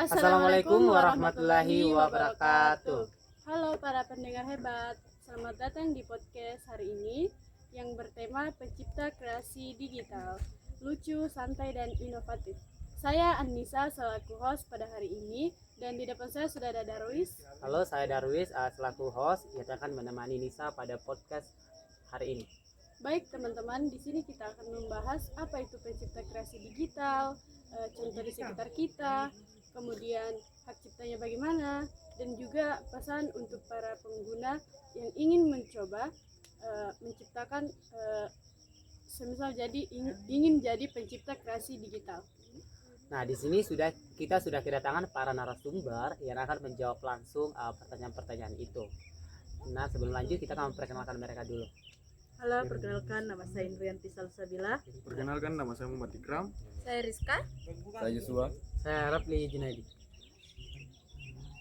Assalamualaikum warahmatullahi wabarakatuh. Halo para pendengar hebat, selamat datang di podcast hari ini yang bertema pencipta kreasi digital, lucu, santai, dan inovatif. Saya Anissa selaku host pada hari ini, dan di depan saya sudah ada Darwis. Halo, saya Darwis selaku host yang akan menemani Nisa pada podcast hari ini. Baik teman-teman, di sini kita akan membahas apa itu pencipta kreasi digital, contoh di sekitar kita, kemudian hak ciptanya bagaimana, dan juga pesan untuk para pengguna yang ingin mencoba menciptakan semisal ingin jadi pencipta kreasi digital. Nah, di sini kita sudah kedatangan para narasumber yang akan menjawab langsung pertanyaan-pertanyaan itu. Nah, sebelum lanjut kita akan memperkenalkan mereka dulu. Halo, perkenalkan nama saya Indrianti Salsabila. Perkenalkan nama saya Muhammad Ikram. Saya Rizka. Saya Yusua. Saya Rafli Junaidi.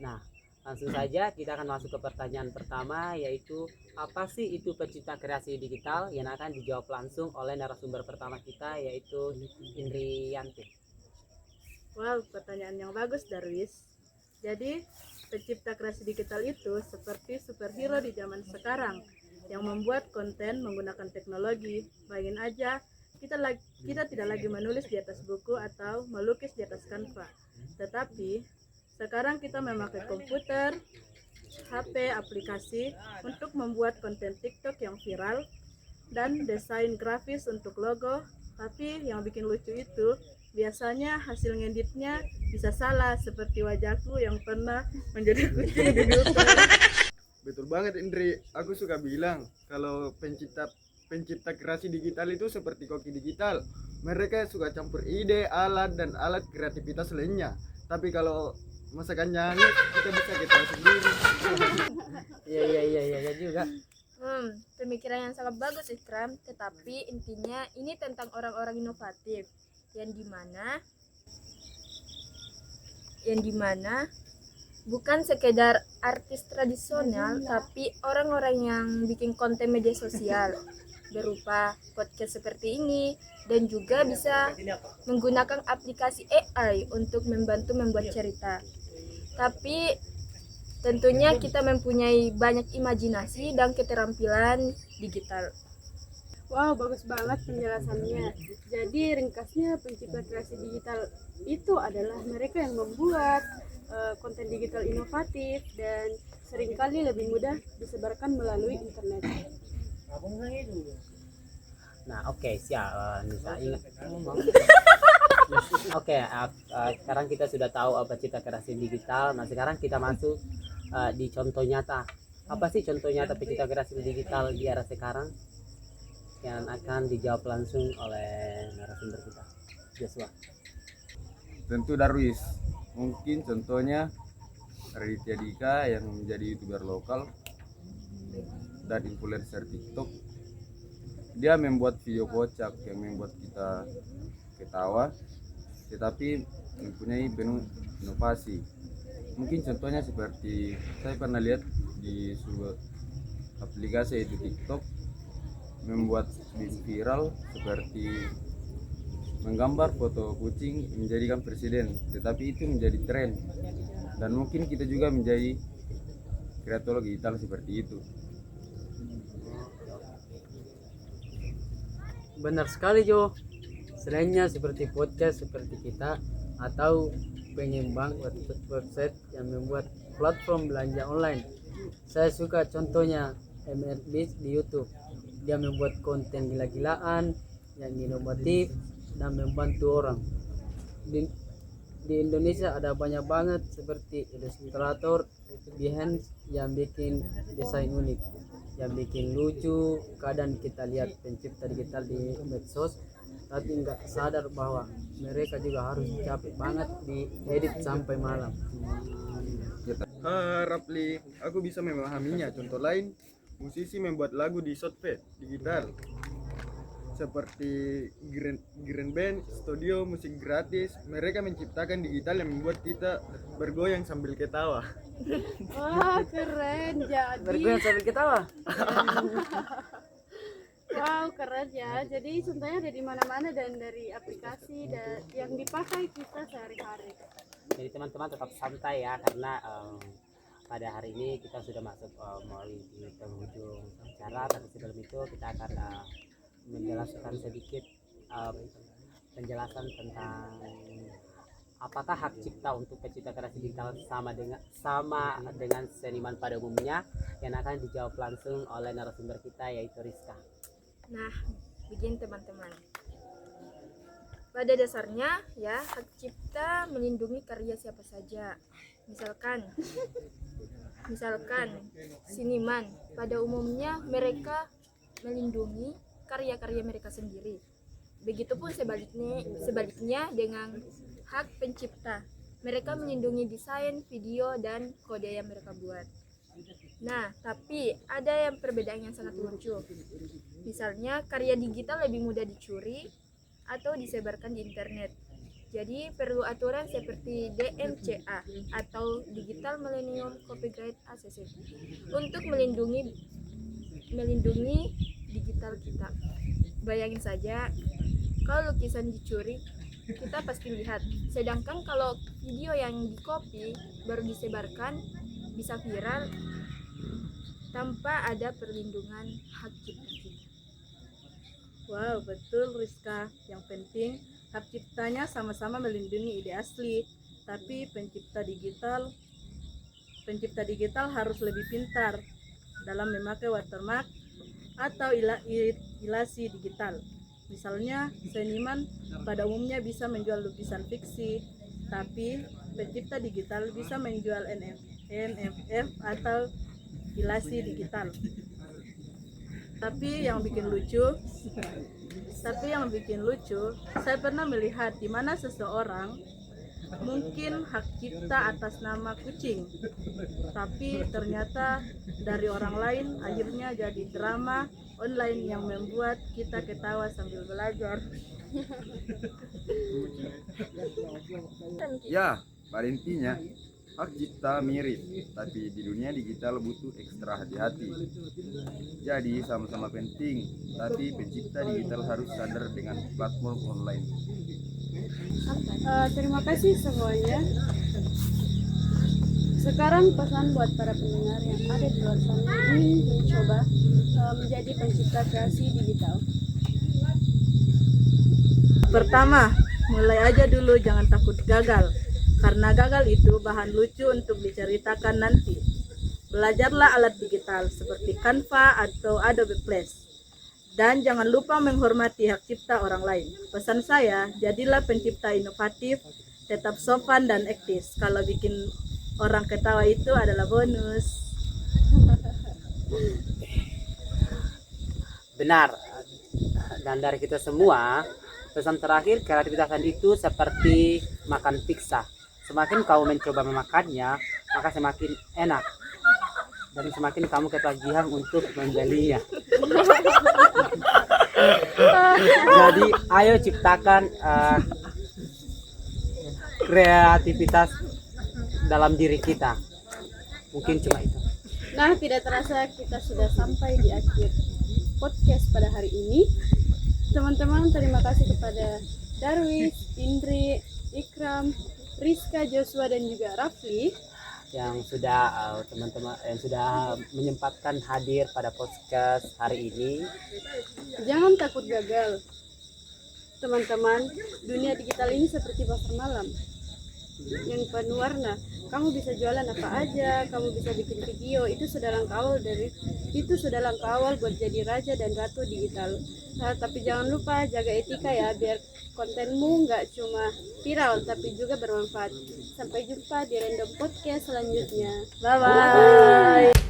Nah, langsung saja kita akan masuk ke pertanyaan pertama, yaitu apa sih itu pencipta kreasi digital, yang akan dijawab langsung oleh narasumber pertama kita, yaitu Indrianti. Wow, pertanyaan yang bagus, Darwis. Jadi, pencipta kreasi digital itu seperti superhero di zaman sekarang yang membuat konten menggunakan teknologi. Bayangin aja, kita tidak lagi menulis di atas buku atau melukis di atas kanva, tetapi sekarang kita memakai komputer, HP, aplikasi untuk membuat konten TikTok yang viral dan desain grafis untuk logo. Tapi yang bikin lucu itu biasanya hasil ngeditnya bisa salah, seperti wajahku yang pernah menjadi kucing di YouTube. Betul banget Indri, aku suka bilang kalau pencipta kreasi digital itu seperti koki digital. Mereka suka campur ide, alat, dan alat kreativitas lainnya. Tapi kalau masakannya hangat, kita bisa kita sendiri. Iya juga. Pemikiran yang sangat bagus Ikram, tetapi intinya ini tentang orang-orang inovatif yang dimana bukan sekedar artis tradisional, tapi orang-orang yang bikin konten media sosial berupa podcast seperti ini, dan juga bisa menggunakan aplikasi AI untuk membantu membuat cerita. Tapi tentunya kita mempunyai banyak imajinasi dan keterampilan digital. Wow, bagus banget penjelasannya. Jadi ringkasnya pencipta kreasi digital itu adalah mereka yang membuat konten digital inovatif dan seringkali lebih mudah disebarkan melalui internet. Nah, oke, siap. Nisa ingat. Oke, sekarang kita sudah tahu apa pencipta kreasi digital. Nah, sekarang kita masuk di contoh nyata. Apa sih contoh nyata pencipta kreasi digital di era sekarang, yang akan dijawab langsung oleh narasumber kita, Joshua? Tentu Darwis. Mungkin contohnya Raditya Dika yang menjadi YouTuber lokal dan influencer TikTok. Dia membuat video kocak yang membuat kita ketawa, tetapi mempunyai penuh inovasi. Mungkin contohnya seperti saya pernah lihat di sebuah aplikasi yaitu TikTok, membuat video viral seperti menggambar foto kucing menjadikan presiden, tetapi itu menjadi tren, dan mungkin kita juga menjadi kreator digital seperti itu. Benar sekali Jo. Selainnya seperti podcast seperti kita, atau pengembang website yang membuat platform belanja online. Saya suka contohnya MRBeast di YouTube. Dia membuat konten gila-gilaan yang inovatif dan membantu orang. Di Indonesia ada banyak banget seperti ilustrator, Behance yang bikin desain unik, yang bikin lucu. Kadang kita lihat pencipta digital di medsos, tapi nggak sadar bahwa mereka juga harus capek banget di edit sampai malam. Rafli, aku bisa memahaminya. Contoh lain, musisi membuat lagu di Shotpad digital seperti Grand Band, studio musik gratis. Mereka menciptakan digital yang membuat kita bergoyang sambil ketawa. Wah, keren. Jadi Bergoyang sambil ketawa. wow, keren ya. Jadi contohnya ada di mana-mana dan dari aplikasi yang dipakai kita sehari-hari. Jadi teman-teman tetap santai ya, karena pada hari ini kita sudah masuk mau di penghujung acara, tapi sebelum itu kita akan menjelaskan sedikit penjelasan tentang apakah hak cipta untuk pencipta kreasi digital sama dengan seniman pada umumnya, yang akan dijawab langsung oleh narasumber kita yaitu Rizka. Nah, begini teman-teman. Pada dasarnya ya, hak cipta melindungi karya siapa saja. Misalkan seniman pada umumnya mereka melindungi karya-karya mereka sendiri. Begitupun sebaliknya dengan hak pencipta. Mereka melindungi desain, video, dan kode yang mereka buat. Nah, tapi ada yang perbedaan yang sangat lucu. Misalnya, karya digital lebih mudah dicuri atau disebarkan di internet. Jadi, perlu aturan seperti DMCA atau Digital Millennium Copyright Association untuk melindungi digital kita. Bayangin saja, kalau lukisan dicuri, kita pasti lihat. Sedangkan kalau video yang dicopy baru disebarkan, bisa viral tanpa ada perlindungan hak cipta kita. Wow, betul Rizka. Yang penting hak ciptanya sama-sama melindungi ide asli, tapi pencipta digital harus lebih pintar dalam memakai watermark atau ilasi digital. Misalnya, seniman pada umumnya bisa menjual lukisan fiksi, tapi pencipta digital bisa menjual NFF atau ilasi digital. Tapi yang bikin lucu, saya pernah melihat di mana seseorang mungkin hak cipta atas nama kucing, tapi ternyata dari orang lain akhirnya jadi drama online yang membuat kita ketawa sambil belajar. Ya, pada intinya hak cipta mirip, tapi di dunia digital butuh ekstra hati-hati. Jadi sama-sama penting, tapi pencipta digital harus sadar dengan platform online. Terima kasih semuanya. Sekarang pesan buat para pendengar yang ada di luar sana ingin mencoba menjadi pencipta kreasi digital. Pertama, mulai aja dulu, jangan takut gagal. Karena gagal itu bahan lucu untuk diceritakan nanti. Belajarlah alat digital seperti Canva atau Adobe Flash. Dan jangan lupa menghormati hak cipta orang lain. Pesan saya, jadilah pencipta inovatif, tetap sopan dan etis. Kalau bikin orang ketawa itu adalah bonus. Benar. Dan dari kita semua, pesan terakhir, kreativitas itu seperti makan pizza. Semakin kamu mencoba memakannya, maka semakin enak. Dan semakin kamu ketagihan untuk membelinya. Jadi ayo ciptakan kreativitas dalam diri kita. Mungkin cuma itu. Nah, tidak terasa kita sudah sampai di akhir podcast pada hari ini. Teman-teman, terima kasih kepada Darwis, Indri, Ikram, Rizka, Joshua, dan juga Rafli yang sudah teman-teman yang sudah menyempatkan hadir pada podcast hari ini. Jangan takut gagal. Teman-teman, dunia digital ini seperti pasar malam yang penuh warna. Kamu bisa jualan apa aja, kamu bisa bikin video, itu sudah langkah awal buat jadi raja dan ratu digital. Nah, tapi jangan lupa jaga etika ya, biar kontenmu nggak cuma viral tapi juga bermanfaat. Sampai jumpa di Random Podcast selanjutnya. Bye-bye.